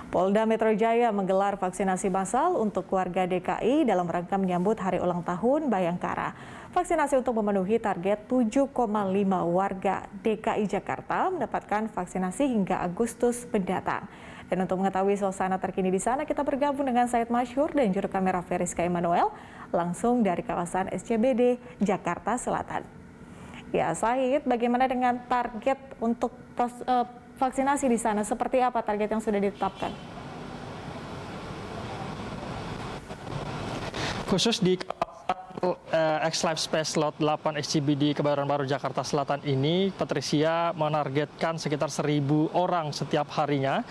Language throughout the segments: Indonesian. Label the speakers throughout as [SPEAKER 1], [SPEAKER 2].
[SPEAKER 1] Polda Metro Jaya menggelar vaksinasi massal untuk warga DKI dalam rangka menyambut Hari Ulang Tahun Bayangkara. Vaksinasi untuk memenuhi target 7,5 warga DKI Jakarta mendapatkan vaksinasi hingga Agustus mendatang. Dan untuk mengetahui suasana terkini di sana, kita bergabung dengan Said Masyhur dan juru kamera Feriska Emanuel langsung dari kawasan SCBD Jakarta Selatan. Ya, Said, bagaimana dengan target untuk vaksinasi di sana? Seperti apa target yang sudah ditetapkan?
[SPEAKER 2] Khusus di X-Live Space Lot 8 SCBD Kebayoran Baru Jakarta Selatan ini, Patricia menargetkan sekitar 1.000 orang setiap harinya.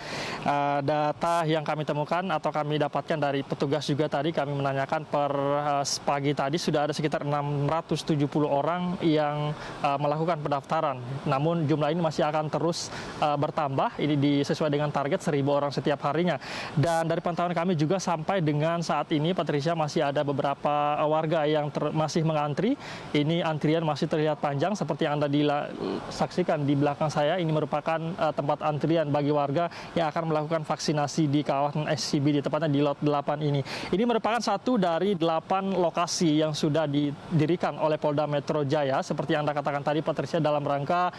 [SPEAKER 2] Data yang kami temukan atau kami dapatkan dari petugas juga tadi, kami menanyakan per pagi tadi sudah ada sekitar 670 orang yang melakukan pendaftaran. Namun jumlah ini masih akan terus bertambah, ini sesuai dengan target 1.000 orang setiap harinya. Dan dari pantauan kami juga sampai dengan saat ini, Patricia, masih ada beberapa warga yang masih mengantri. Ini antrian masih terlihat panjang seperti yang Anda saksikan di belakang saya. Ini merupakan tempat antrian bagi warga yang akan melakukan vaksinasi di kawasan SCBD, tepatnya di lot 8 ini. Ini merupakan satu dari 8 lokasi yang sudah didirikan oleh Polda Metro Jaya, seperti yang Anda katakan tadi, Patricia, dalam rangka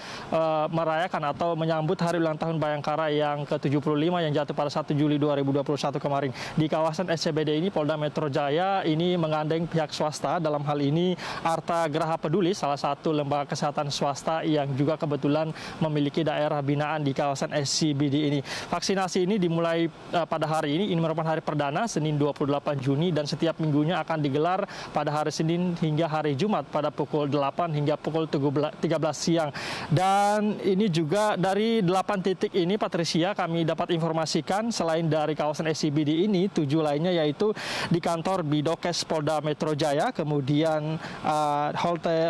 [SPEAKER 2] merayakan atau menyambut Hari Ulang Tahun Bayangkara yang ke-75 yang jatuh pada 1 Juli 2021 kemarin. Di kawasan SCBD ini, Polda Metro Jaya ini mengandeng pihak swasta. Dalam hal ini Arta Graha Peduli, salah satu lembaga kesehatan swasta yang juga kebetulan memiliki daerah binaan di kawasan SCBD ini. Vaksinasi ini dimulai pada hari ini merupakan hari perdana, Senin 28 Juni, dan setiap minggunya akan digelar pada hari Senin hingga hari Jumat pada pukul 8 hingga pukul 13 siang. Dan ini juga dari 8 titik ini, Patricia, kami dapat informasikan selain dari kawasan SCBD ini, 7 lainnya yaitu di kantor Bidokes Polda Metro Jaya, kemudian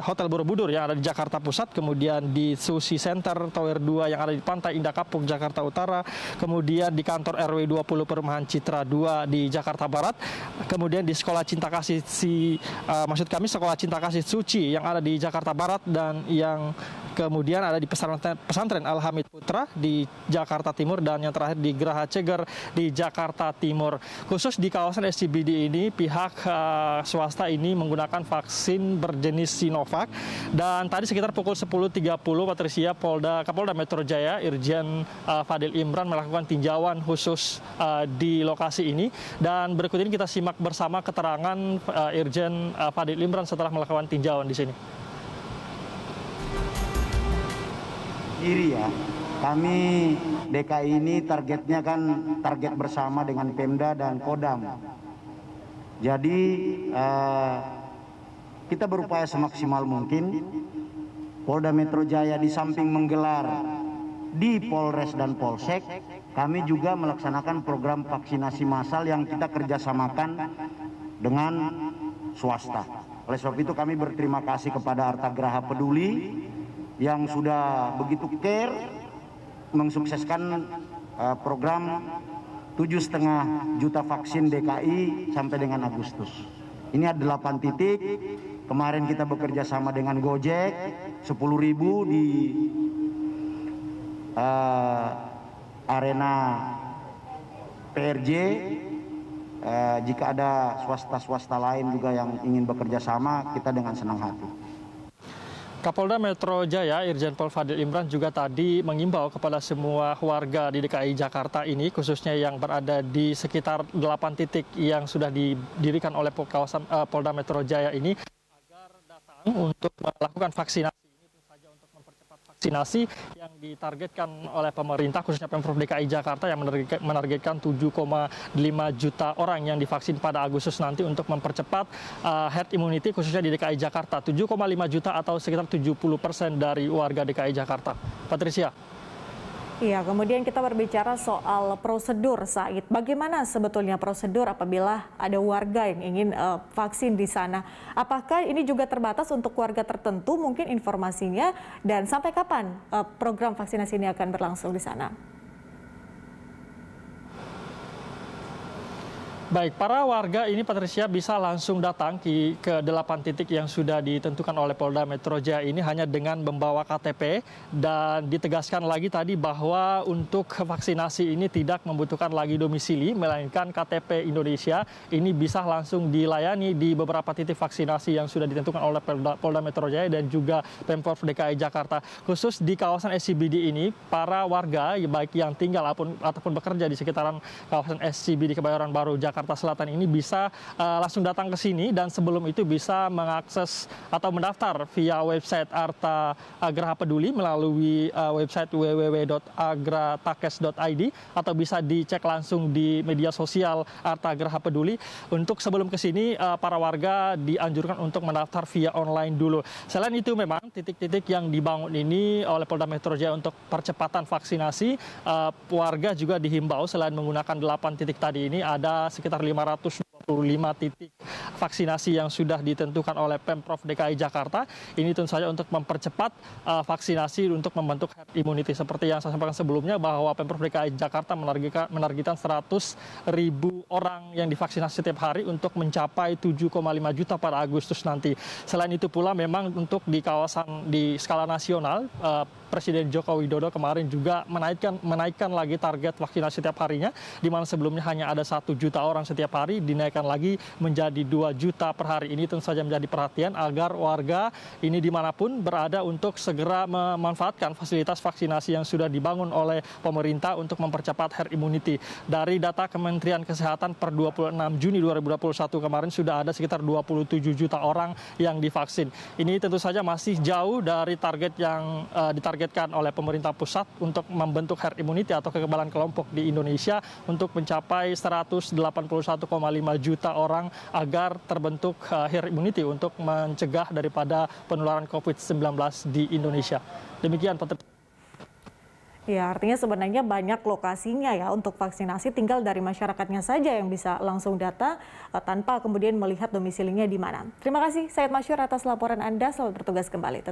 [SPEAKER 2] Hotel Borobudur yang ada di Jakarta Pusat, kemudian di Sushi Center Tower 2 yang ada di Pantai Indah Kapuk, Jakarta Utara, kemudian di kantor RW 20 Perumahan Citra 2 di Jakarta Barat, kemudian di Sekolah Cinta Kasih Sekolah Cinta Kasih Suci yang ada di Jakarta Barat, dan yang kemudian ada di pesantren Al-Hamid Putra di Jakarta Timur, dan yang terakhir di Geraha Ceger di Jakarta Timur. Khusus di kawasan SCBD ini, pihak swasta ini menggunakan vaksin berjenis Sinovac. Dan tadi sekitar pukul 10.30, Patricia, Kapolda Metro Jaya Irjen Fadil Imran melakukan tinjauan khusus di lokasi ini. Dan berikut ini kita simak bersama keterangan Irjen Fadil Imran setelah melakukan tinjauan di sini.
[SPEAKER 3] Ya, kami DKI ini targetnya kan target bersama dengan Pemda dan Kodam. Jadi kita berupaya semaksimal mungkin. Polda Metro Jaya di samping menggelar di Polres dan Polsek, kami juga melaksanakan program vaksinasi massal yang kita kerjasamakan dengan swasta. Oleh sebab itu kami berterima kasih kepada Arta Graha Peduli yang sudah begitu care mensukseskan program 7,5 juta vaksin DKI sampai dengan Agustus. Ini ada 8 titik. Kemarin kita bekerja sama dengan Gojek, 10.000 di arena PRJ. Jika ada swasta-swasta lain juga yang ingin bekerja sama, kita dengan senang hati.
[SPEAKER 2] Kapolda Metro Jaya Irjen Pol Fadil Imran juga tadi mengimbau kepada semua warga di DKI Jakarta ini, khususnya yang berada di sekitar 8 titik yang sudah didirikan oleh kawasan Polda Metro Jaya ini, agar datang untuk melakukan vaksinasi. Vaksinasi yang ditargetkan oleh pemerintah, khususnya Pemprov DKI Jakarta yang menargetkan 7,5 juta orang yang divaksin pada Agustus nanti untuk mempercepat herd immunity khususnya di DKI Jakarta. 7,5 juta atau sekitar 70% dari warga DKI Jakarta. Patricia.
[SPEAKER 1] Iya, kemudian kita berbicara soal prosedur, Said. Bagaimana sebetulnya prosedur apabila ada warga yang ingin vaksin di sana? Apakah ini juga terbatas untuk warga tertentu mungkin informasinya, dan sampai kapan program vaksinasi ini akan berlangsung di sana?
[SPEAKER 2] Baik, para warga ini Patricia bisa langsung datang ke 8 titik yang sudah ditentukan oleh Polda Metro Jaya ini hanya dengan membawa KTP, dan ditegaskan lagi tadi bahwa untuk vaksinasi ini tidak membutuhkan lagi domisili, melainkan KTP Indonesia ini bisa langsung dilayani di beberapa titik vaksinasi yang sudah ditentukan oleh Polda Metro Jaya dan juga Pemprov DKI Jakarta. Khusus di kawasan SCBD ini, para warga baik yang tinggal ataupun bekerja di sekitaran kawasan SCBD Kebayoran Baru Jakarta Selatan ini bisa langsung datang ke sini, dan sebelum itu bisa mengakses atau mendaftar via website Arta Graha Peduli melalui website www.agratakes.id, atau bisa dicek langsung di media sosial Arta Graha Peduli. Untuk sebelum ke sini, para warga dianjurkan untuk mendaftar via online dulu. Selain itu, memang titik-titik yang dibangun ini oleh Polda Metro Jaya untuk percepatan vaksinasi, warga juga dihimbau selain menggunakan 8 titik tadi ini, ada sekitar 525 titik vaksinasi yang sudah ditentukan oleh Pemprov DKI Jakarta. Ini tentu saja untuk mempercepat vaksinasi untuk membentuk herd immunity. Seperti yang saya sampaikan sebelumnya, bahwa Pemprov DKI Jakarta menargetkan 100.000 orang yang divaksinasi setiap hari untuk mencapai 7,5 juta pada Agustus nanti. Selain itu pula, memang untuk di skala nasional, Presiden Joko Widodo kemarin juga menaikkan lagi target vaksinasi setiap harinya, di mana sebelumnya hanya ada 1 juta orang setiap hari, dinaikkan lagi menjadi 2 juta per hari. Ini tentu saja menjadi perhatian agar warga ini dimanapun berada untuk segera memanfaatkan fasilitas vaksinasi yang sudah dibangun oleh pemerintah untuk mempercepat herd immunity. Dari data Kementerian Kesehatan per 26 Juni 2021 kemarin sudah ada sekitar 27 juta orang yang divaksin. Ini tentu saja masih jauh dari target yang ditargetkan oleh pemerintah pusat untuk membentuk herd immunity atau kekebalan kelompok di Indonesia untuk mencapai 181,5 juta orang agar terbentuk herd immunity untuk mencegah daripada penularan COVID-19 di Indonesia. Demikian, Pak.
[SPEAKER 1] Ya, artinya sebenarnya banyak lokasinya ya untuk vaksinasi, tinggal dari masyarakatnya saja yang bisa langsung data tanpa kemudian melihat domisilinya di mana. Terima kasih Said Masyur atas laporan Anda, selamat bertugas kembali.